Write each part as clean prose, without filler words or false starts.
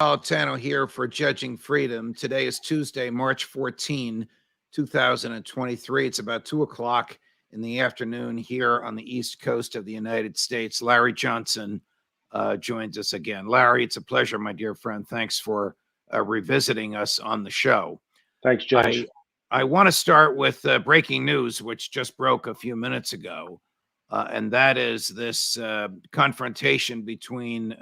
Tano here for Judging Freedom. Today is Tuesday, March 14, 2023. It's about 2 o'clock in the afternoon here on the East Coast of the United States. Larry Johnson joins us again. Larry, it's a pleasure, my dear friend. Thanks for revisiting us on the show. Thanks, Judge. I want to start with breaking news, which just broke a few minutes ago, and that is this confrontation between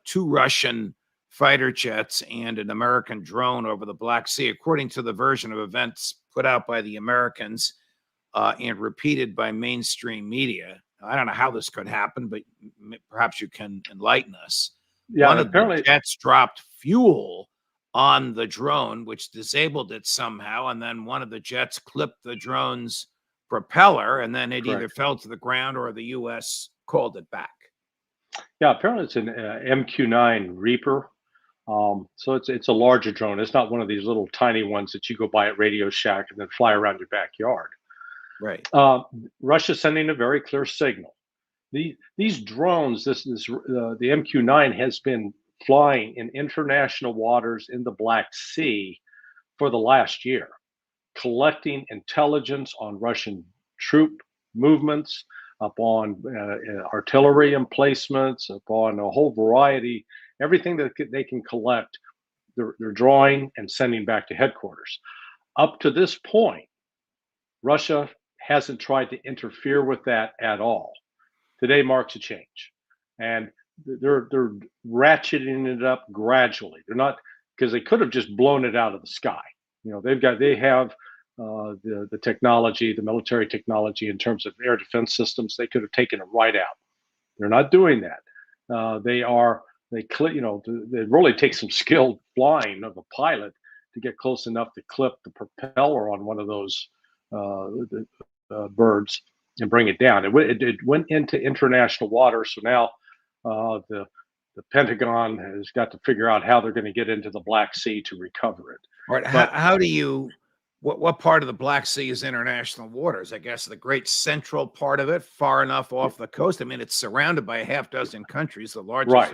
two Russian fighter jets and an American drone over the Black Sea, according to the version of events put out by the Americans and repeated by mainstream media. I don't know how this could happen, but perhaps you can enlighten us. Yeah, one of the jets dropped fuel on the drone, which disabled it somehow, and then one of the jets clipped the drone's propeller, and then it either fell to the ground or the U.S. called it back. Yeah, apparently it's an MQ-9 Reaper. So it's a larger drone. It's not one of these little tiny ones that you go buy at Radio Shack and then fly around your backyard. Right. Russia's sending a very clear signal. These drones, the MQ-9 has been flying in international waters in the Black Sea for the last year, collecting intelligence on Russian troop movements, upon artillery emplacements, upon a whole variety, everything that they can collect, they're drawing and sending back to headquarters. Up to this point, Russia hasn't tried to interfere with that at all. Today marks a change, and they're ratcheting it up gradually. They're not, because they could have just blown it out of the sky. You know, they have the technology, the military technology in terms of air defense systems. They could have taken it right out. They're not doing that. It really takes some skilled flying of a pilot to get close enough to clip the propeller on one of those birds and bring it down. It went into international water, so now the Pentagon has got to figure out how they're going to get into the Black Sea to recover it. All right. How do you? What part of the Black Sea is international waters? I guess the great central part of it, far enough off the coast. I mean, it's surrounded by a half dozen countries, the largest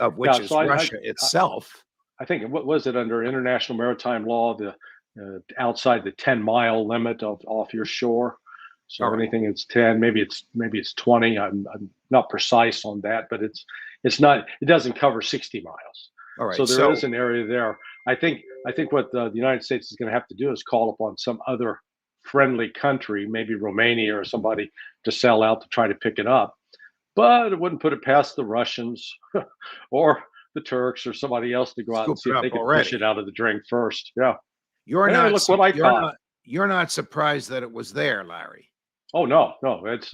of which is Russia itself. I think, what was it, under international maritime law, the outside the 10-mile limit off your shore. So anything that's 10, maybe it's 20. I'm not precise on that, but it doesn't cover 60 miles. All right. So there is an area there. I think what the United States is going to have to do is call upon some other friendly country, maybe Romania or somebody, to sell out to try to pick it up. But it wouldn't put it past the Russians or the Turks or somebody else to go out and see if they can fish it out of the drink first. Yeah. You're not surprised that it was there, Larry. Oh, no. It's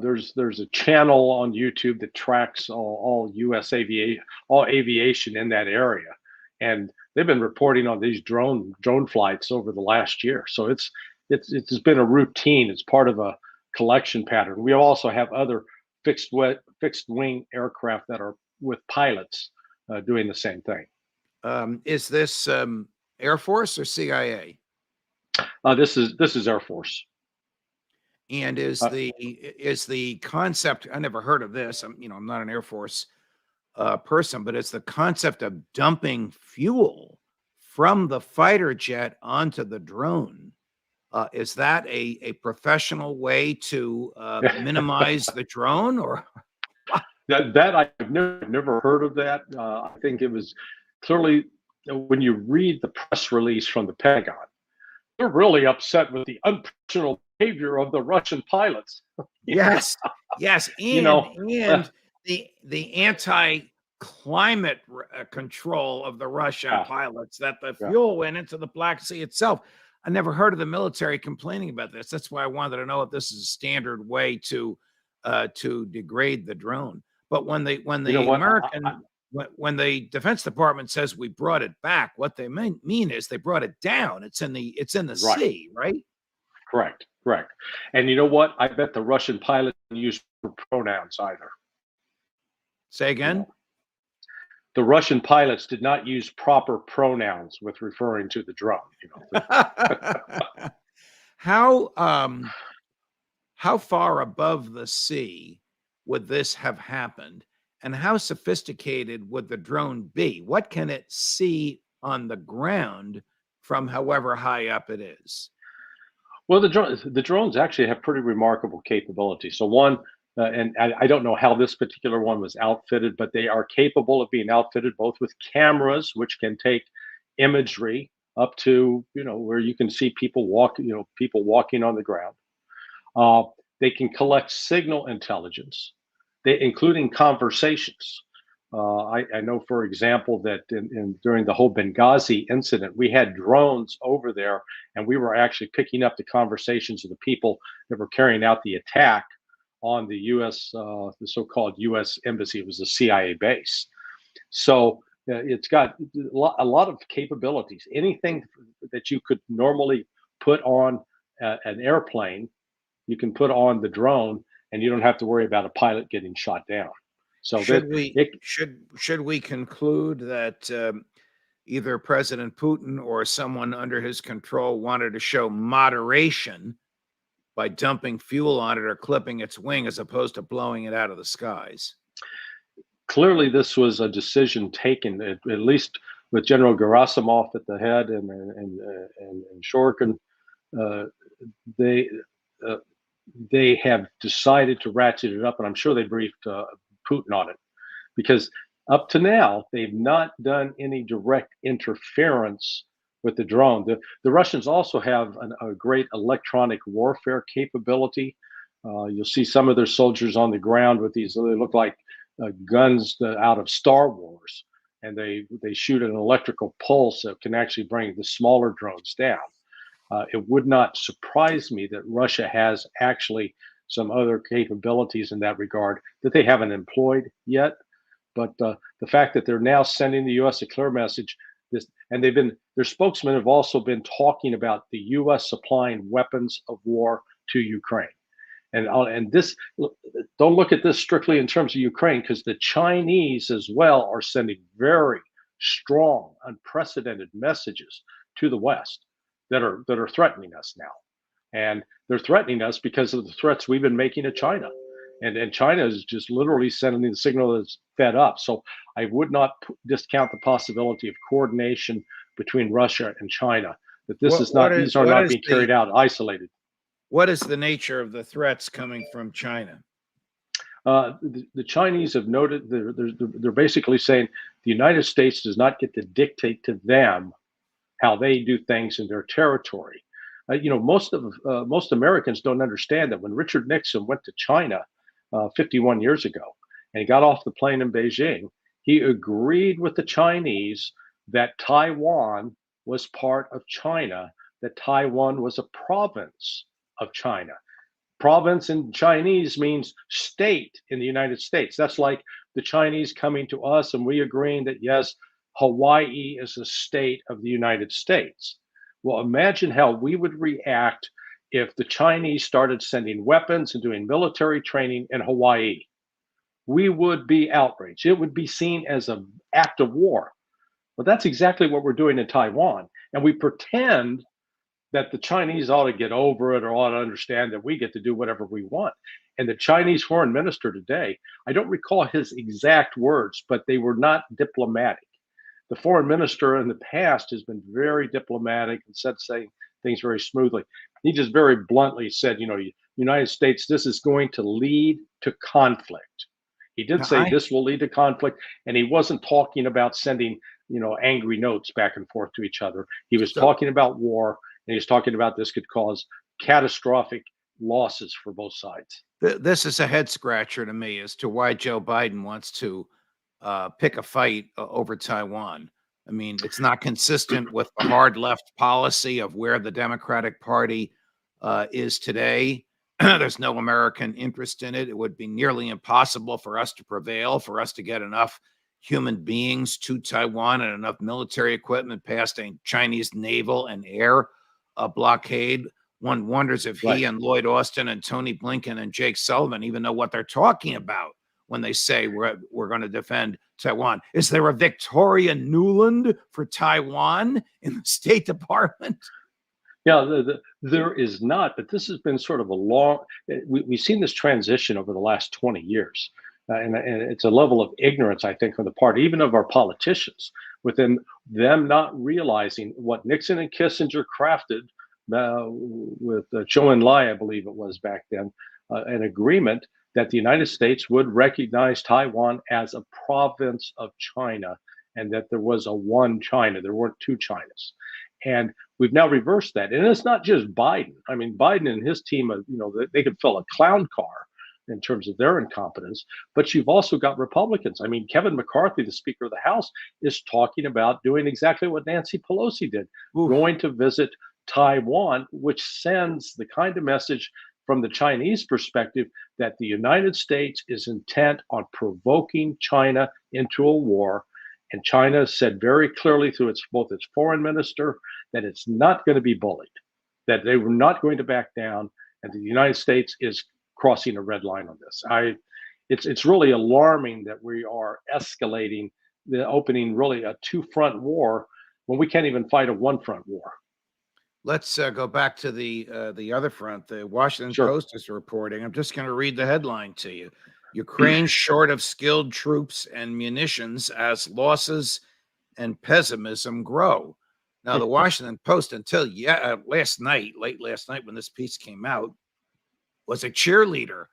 there's a channel on YouTube that tracks all U.S. aviation in that area, and they've been reporting on these drone flights over the last year. So it's been a routine. It's part of a collection pattern. We also have other fixed wing aircraft that are with pilots doing the same thing. Is this Air Force or CIA? This is Air Force. And is the concept? I never heard of this. I'm not an Air Force person, but it's the concept of dumping fuel from the fighter jet onto the drone. Is that a professional way to minimize the drone, or? That I've never heard of that. I think it was clearly, when you read the press release from the Pentagon, they're really upset with the unprofessional behavior of the Russian pilots. Yes, and the anti-climate control of the Russian pilots, that the fuel went into the Black Sea itself. I never heard of the military complaining about this. That's why I wanted to know if this is a standard way to degrade the drone. But when the Defense Department says we brought it back, what they mean is they brought it down. It's in the sea, right? Correct. And you know what? I bet the Russian pilots didn't use pronouns either. Say again? The Russian pilots did not use proper pronouns with referring to the drone. How far above the sea would this have happened? And how sophisticated would the drone be? What can it see on the ground from however high up it is? Well, the drones actually have pretty remarkable capabilities. So one, and I don't know how this particular one was outfitted, but they are capable of being outfitted both with cameras, which can take imagery up to where you can see people walk, people walking on the ground. Uh, they can collect signal intelligence, including conversations. I know, for example, that during the whole Benghazi incident, we had drones over there, and we were actually picking up the conversations of the people that were carrying out the attack on the the so-called U.S. embassy. It was a CIA base. So it's got a lot of capabilities. Anything that you could normally put on an airplane, you can put on the drone, and you don't have to worry about a pilot getting shot down. So that Should we it should we conclude that either President Putin or someone under his control wanted to show moderation by dumping fuel on it or clipping its wing as opposed to blowing it out of the skies? clearly this was a decision taken, at least with General Gerasimov at the head and Shorkin. Uh, they uh, they have decided to ratchet it up, and I'm sure they briefed Putin on it because up to now they've not done any direct interference with the drone. The Russians also have a great electronic warfare capability. You'll see some of their soldiers on the ground with these. They look like guns out of Star Wars, and they shoot an electrical pulse that can actually bring the smaller drones down. It would not surprise me that Russia has actually some other capabilities in that regard that they haven't employed yet. But the fact that they're now sending the U.S. a clear message, and their spokesmen have also been talking about the U.S. supplying weapons of war to Ukraine. And this, don't look at this strictly in terms of Ukraine, because the Chinese as well are sending very strong, unprecedented messages to the West that are threatening us now. And they're threatening us because of the threats we've been making to China. And China is just literally sending the signal that's fed up. So I would not discount the possibility of coordination between Russia and China. That these are not being carried out isolated. What is the nature of the threats coming from China? The Chinese have noted they're basically saying the United States does not get to dictate to them how they do things in their territory. Most Americans don't understand that when Richard Nixon went to China 51 years ago and he got off the plane in Beijing, he agreed with the Chinese that Taiwan was part of China, that Taiwan was a province of China. Province in Chinese means state in the United States. That's like the Chinese coming to us and we agreeing that, yes, Hawaii is a state of the United States. Well, imagine how we would react if the Chinese started sending weapons and doing military training in Hawaii. We would be outraged. It would be seen as an act of war. But that's exactly what we're doing in Taiwan. And we pretend that the Chinese ought to get over it or ought to understand that we get to do whatever we want. And the Chinese foreign minister today, I don't recall his exact words, but they were not diplomatic. The foreign minister in the past has been very diplomatic and saying things very smoothly. He just very bluntly said, United States, this is going to lead to conflict. He did say this will lead to conflict, and he wasn't talking about sending, angry notes back and forth to each other. He was talking about war, and he's talking about this could cause catastrophic losses for both sides. This is a head scratcher to me as to why Joe Biden wants to pick a fight over Taiwan. I mean, it's not consistent with the hard left policy of where the Democratic Party is today. There's no American interest in it. It would be nearly impossible for us to prevail, for us to get enough human beings to Taiwan and enough military equipment past a Chinese naval and air blockade. One wonders if he and Lloyd Austin and Tony Blinken and Jake Sullivan even know what they're talking about when they say we're going to defend Taiwan. Is there a Victoria Nuland for Taiwan in the State Department? Yeah, there is not, but this has been sort of a long, we've seen this transition over the last 20 years. And it's a level of ignorance, I think, on the part even of our politicians, within them not realizing what Nixon and Kissinger crafted with Zhou Enlai, I believe it was back then, an agreement that the United States would recognize Taiwan as a province of China, and that there was a one China. There weren't two Chinas. And we've now reversed that. And it's not just Biden. I mean, Biden and his team, they could fill a clown car in terms of their incompetence. But you've also got Republicans. I mean, Kevin McCarthy, the Speaker of the House, is talking about doing exactly what Nancy Pelosi did, Oof. going to visit Taiwan, which sends the kind of message from the Chinese perspective that the United States is intent on provoking China into a war. And China said very clearly through both its foreign minister that it's not going to be bullied, that they were not going to back down, and the United States is crossing a red line on this. It's really alarming that we are escalating the opening really a two-front war when we can't even fight a one-front war. Let's go back to the other front. The Washington Sure. Post is reporting. I'm just going to read the headline to you. Ukraine short of skilled troops and munitions as losses and pessimism grow. Now, the Washington Post, until last night, late last night when this piece came out, was a cheerleader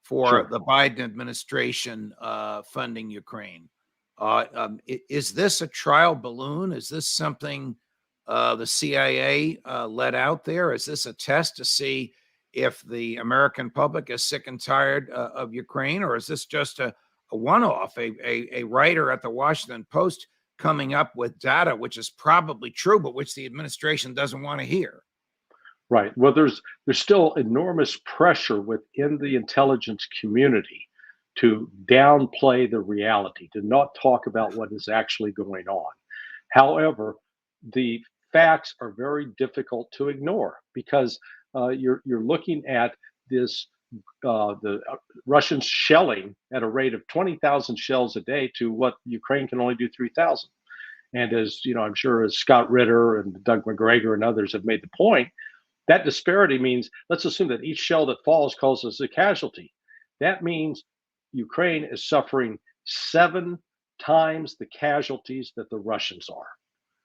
for Sure. the Biden administration funding Ukraine. Is this a trial balloon? Is this something the CIA let out there? Is this a test to see if the American public is sick and tired of Ukraine, or is this just a one-off, a writer at the Washington Post coming up with data which is probably true, but which the administration doesn't want to hear? Right. Well, there's still enormous pressure within the intelligence community to downplay the reality, to not talk about what is actually going on. However, the facts are very difficult to ignore because you're looking at this the Russians shelling at a rate of 20,000 shells a day to what Ukraine can only do 3,000. And as you know, I'm sure as Scott Ritter and Doug McGregor and others have made the point, that disparity means let's assume that each shell that falls causes a casualty. That means Ukraine is suffering 7 times the casualties that the Russians are,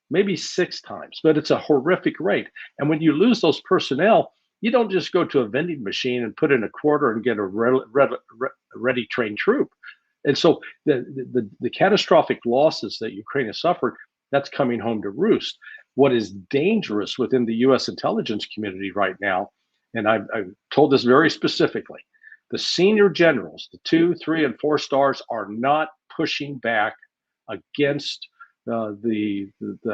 maybe 6 times, but it's a horrific rate. And when you lose those personnel, you don't just go to a vending machine and put in a quarter and get a ready trained troop. And so the catastrophic losses that Ukraine has suffered, that's coming home to roost. What is dangerous within the U.S. intelligence community right now, and I've told this very specifically, the senior generals, the 2, 3, and 4 stars, are not pushing back against the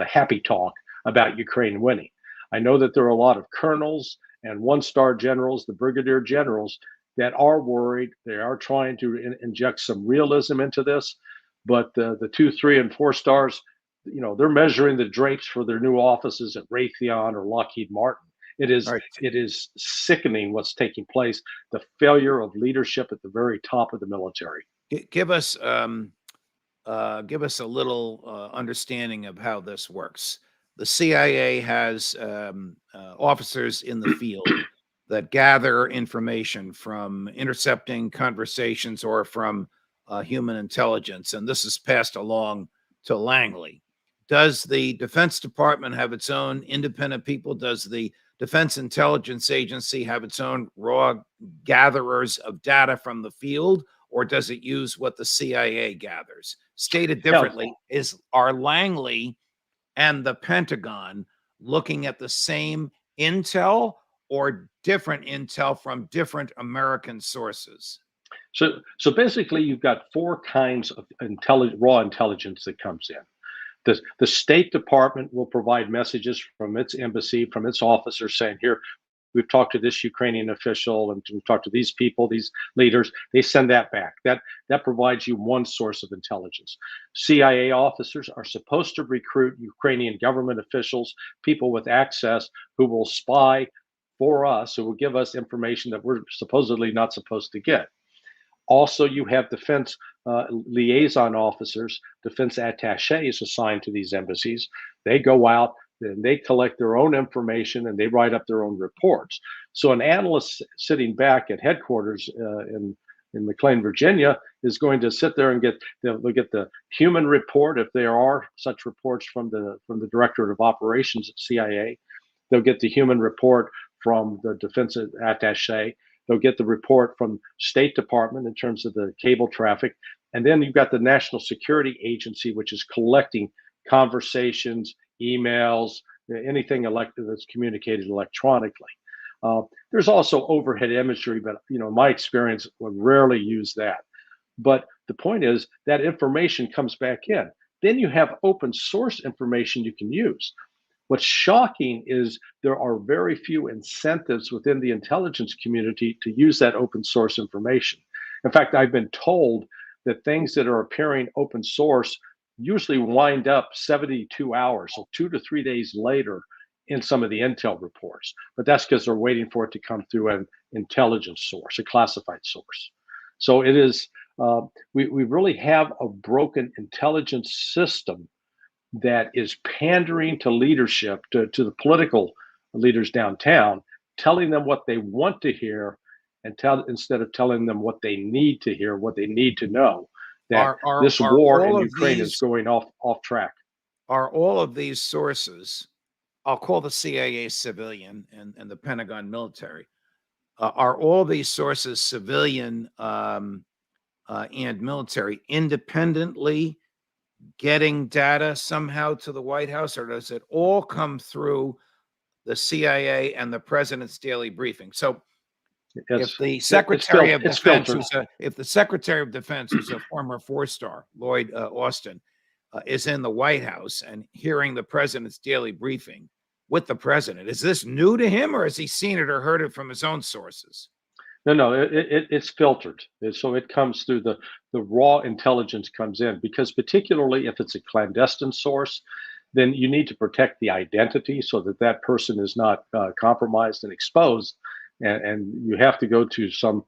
happy talk about Ukraine winning. I know that there are a lot of colonels and 1-star generals, the brigadier generals, that are worried. They are trying to inject some realism into this, but the 2, 3, and 4 stars, you know, they're measuring the drapes for their new offices at Raytheon or Lockheed Martin. It is sickening what's taking place. The failure of leadership at the very top of the military. Give us a little understanding of how this works. The CIA has officers in the field that gather information from intercepting conversations or from human intelligence, and this is passed along to Langley. Does the Defense Department have its own independent people? Does the Defense Intelligence Agency have its own raw gatherers of data from the field, or does it use what the CIA gathers? Stated differently, are Langley and the Pentagon looking at the same intel or different intel from different American sources? So basically, you've got 4 kinds of raw intelligence that comes in. The State Department will provide messages from its embassy, from its officers saying, here, we've talked to this Ukrainian official and we've talked to these people, these leaders. They send that back. That provides you one source of intelligence. CIA officers are supposed to recruit Ukrainian government officials, people with access who will spy for us, who will give us information that we're supposedly not supposed to get. Also, you have defense liaison officers, defense attaches assigned to these embassies. They go out and they collect their own information and they write up their own reports. So an analyst sitting back at headquarters in in McLean, Virginia, is going to sit there and they'll get the human report if there are such reports from the Directorate of Operations at CIA. They'll get the human report from the defense attaché. They'll get the report from State Department in terms of the cable traffic. And then you've got the National Security Agency, which is collecting conversations, emails, anything that's communicated electronically. There's also overhead imagery, but my experience would rarely use that. But the point is that information comes back in. Then you have open source information you can use. What's shocking is there are very few incentives within the intelligence community to use that open source information. In fact, I've been told that things that are appearing open source usually wind up 72 hours, so 2 to 3 days later in some of the intel reports. But that's because they're waiting for it to come through an intelligence source, a classified source. So it is, we really have a broken intelligence system that is pandering to leadership, to the political leaders downtown, telling them what they want to hear, and instead of telling them what they need to hear, what they need to know. That this are war in all of Ukraine is these going off track. are all of these sources? I'll call the CIA civilian and the Pentagon military. Are all these sources civilian and military independently getting data somehow to the White House, or does it all come through the CIA and the president's daily briefing? So if the Secretary of Defense, if the Secretary of Defense, who's a former four-star, Lloyd Austin, is in the White House and hearing the president's daily briefing with the president, is this new to him, or has he seen it or heard it from his own sources? No, it's filtered. So it comes through the raw intelligence comes in, because particularly if it's a clandestine source, then you need to protect the identity so that that person is not compromised and exposed, and you have to go to some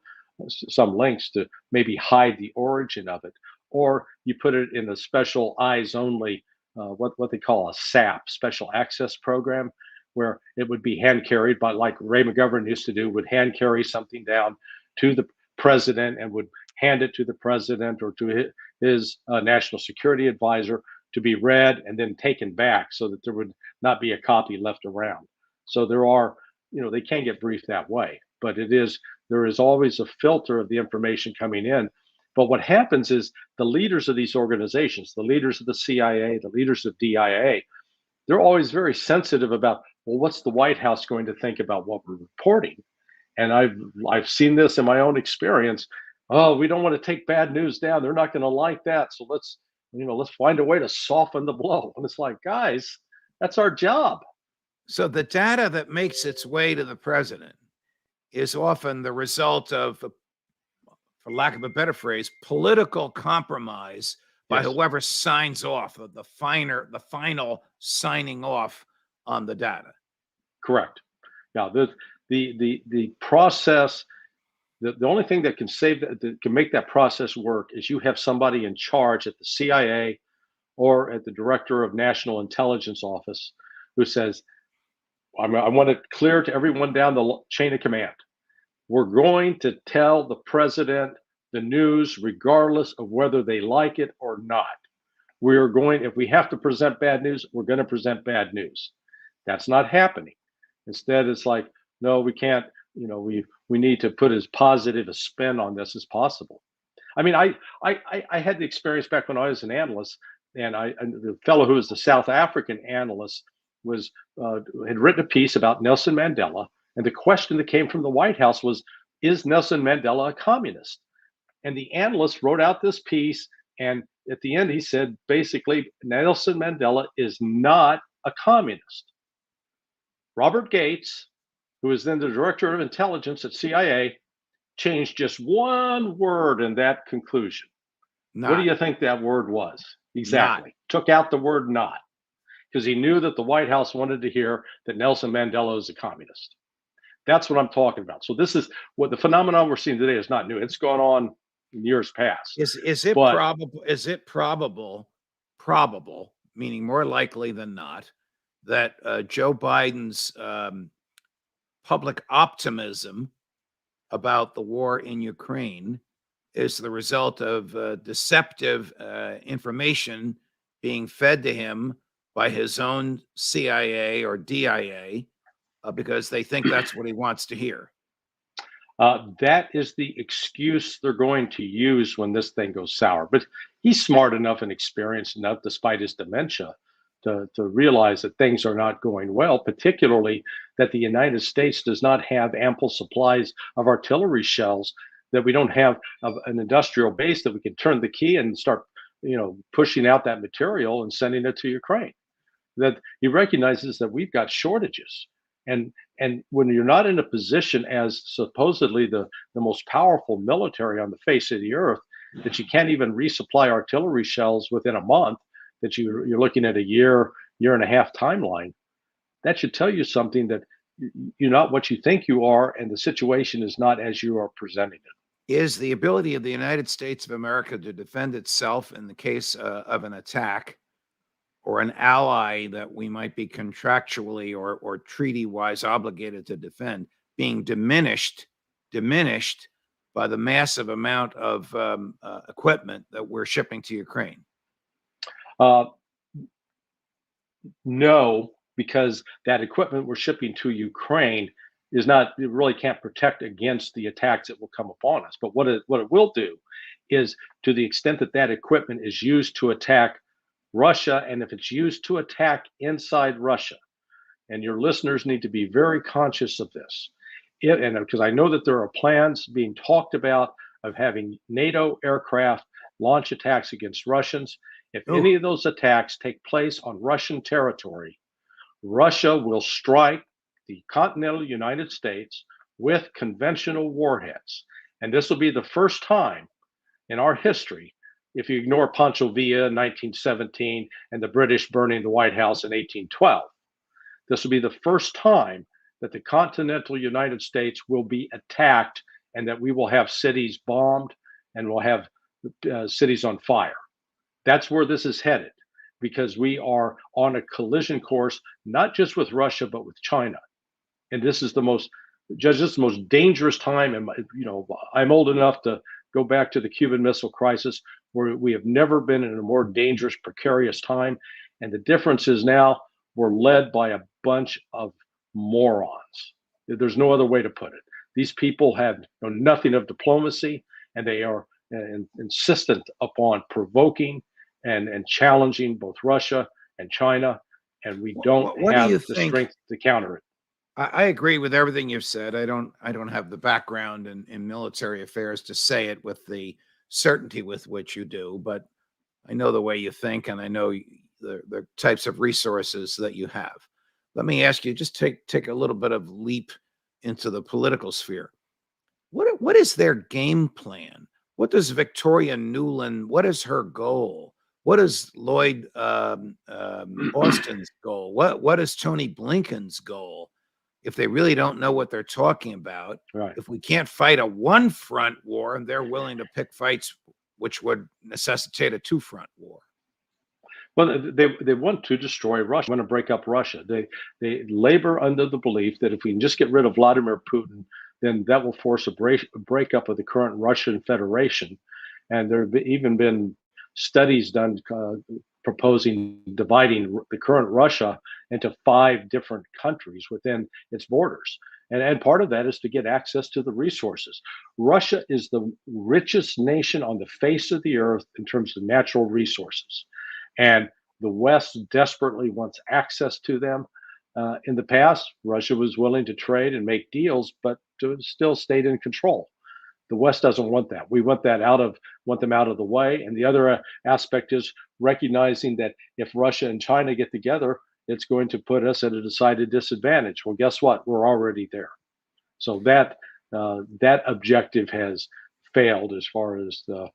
links to maybe hide the origin of it, or you put it in a special eyes only, what they call a SAP, special access program, where it would be hand carried by, like Ray McGovern used to do, would hand carry something down to the president and would hand it to the president or to his national security advisor to be read and then taken back, so that there would not be a copy left around. So there are, they can get briefed that way, but there is always a filter of the information coming in. But what happens is the leaders of these organizations, the leaders of the CIA, the leaders of DIA, they're always very sensitive about, well, what's the White House going to think about what we're reporting? And I've seen this in my own experience. Oh, we don't want to take bad news down. They're not going to like that. So let's find a way to soften the blow. And it's like, guys, that's our job. So the data that makes its way to the president is often the result of, for lack of a better phrase, political compromise by whoever signs off, the final signing off on the data. Correct. Now, the process, the only thing that can that can make that process work is you have somebody in charge at the CIA or at the Director of National Intelligence Office who says, I want it clear to everyone down the chain of command. We're going to tell the president the news regardless of whether they like it or not. If we have to present bad news, we're going to present bad news. That's not happening. Instead, it's like, no, we can't, we need to put as positive a spin on this as possible. I mean, I had the experience back when I was an analyst, and the fellow who was the South African analyst had written a piece about Nelson Mandela, and the question that came from the White House was, is Nelson Mandela a communist? And the analyst wrote out this piece, and at the end he said, basically, Nelson Mandela is not a communist. Robert Gates, who was then the director of intelligence at CIA, changed just one word in that conclusion. Not. What do you think that word was? Exactly. Not. Took out the word not, because he knew that the White House wanted to hear that Nelson Mandela is a communist. That's what I'm talking about. So this is what the phenomenon we're seeing today is not new. It's gone on in years past. Is it probable? Is it probable, meaning more likely than not, that Joe Biden's public optimism about the war in Ukraine is the result of deceptive information being fed to him by his own CIA or DIA because they think that's what he wants to hear. That is the excuse they're going to use when this thing goes sour. But he's smart enough and experienced enough, despite his dementia, to realize that things are not going well, particularly that the United States does not have ample supplies of artillery shells, that we don't have an industrial base that we can turn the key and start, pushing out that material and sending it to Ukraine. That he recognizes that we've got shortages. And when you're not in a position as supposedly the most powerful military on the face of the earth, that you can't even resupply artillery shells within a month, that you're looking at a year and a half timeline, that should tell you something, that you're not what you think you are, and the situation is not as you are presenting it. Is the ability of the United States of America to defend itself in the case of an attack, or an ally that we might be contractually or treaty-wise obligated to defend, being diminished by the massive amount of equipment that we're shipping to Ukraine? Uh, no, because that equipment we're shipping to Ukraine it really can't protect against the attacks that will come upon us. But what it will do is, to the extent that that equipment is used to attack Russia, and if it's used to attack inside Russia, and your listeners need to be very conscious of this, and because I know that there are plans being talked about of having NATO aircraft launch attacks against Russians. If any of those attacks take place on Russian territory, Russia will strike the continental United States with conventional warheads. And this will be the first time in our history, if you ignore Pancho Villa in 1917 and the British burning the White House in 1812, this will be the first time that the continental United States will be attacked, and that we will have cities bombed and we'll have cities on fire. That's where this is headed, because we are on a collision course, not just with Russia, but with China. And this is the most dangerous time. And, I'm old enough to go back to the Cuban Missile Crisis, where we have never been in a more dangerous, precarious time. And the difference is now we're led by a bunch of morons. There's no other way to put it. These people have know nothing of diplomacy, and they are insistent upon provoking and challenging both Russia and China, and we don't have the strength to counter it. I agree with everything you've said. I don't have the background in military affairs to say it with the certainty with which you do, but I know the way you think, and I know the types of resources that you have. Let me ask you, just take a little bit of leap into the political sphere. What is their game plan? What does Victoria Nuland, what is her goal? What is Lloyd Austin's goal? What is Tony Blinken's goal? If they really don't know what they're talking about, right. If we can't fight a one-front war, and they're willing to pick fights which would necessitate a two-front war. Well, they want to destroy Russia. They want to break up Russia. They labor under the belief that if we can just get rid of Vladimir Putin, then that will force a breakup of the current Russian Federation. And there have even been studies done proposing dividing the current Russia into 5 different countries within its borders. And part of that is to get access to the resources. Russia is the richest nation on the face of the earth in terms of natural resources. And the West desperately wants access to them. In the past, Russia was willing to trade and make deals, but still stayed in control. The West doesn't want that. We want them out of the way. And the other aspect is recognizing that if Russia and China get together, it's going to put us at a decided disadvantage. Well, guess what? We're already there. So that objective has failed as far as the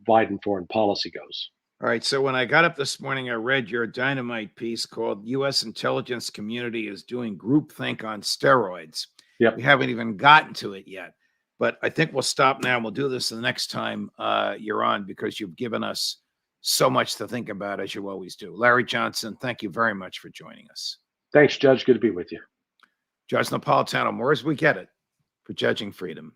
Biden foreign policy goes. All right. So when I got up this morning, I read your dynamite piece called U.S. Intelligence Community is Doing Groupthink on Steroids. Yep. We haven't even gotten to it yet. But I think we'll stop now. We'll do this the next time you're on, because you've given us so much to think about, as you always do. Larry Johnson, thank you very much for joining us. Thanks, Judge. Good to be with you. Judge Napolitano, more as we get it for Judging Freedom.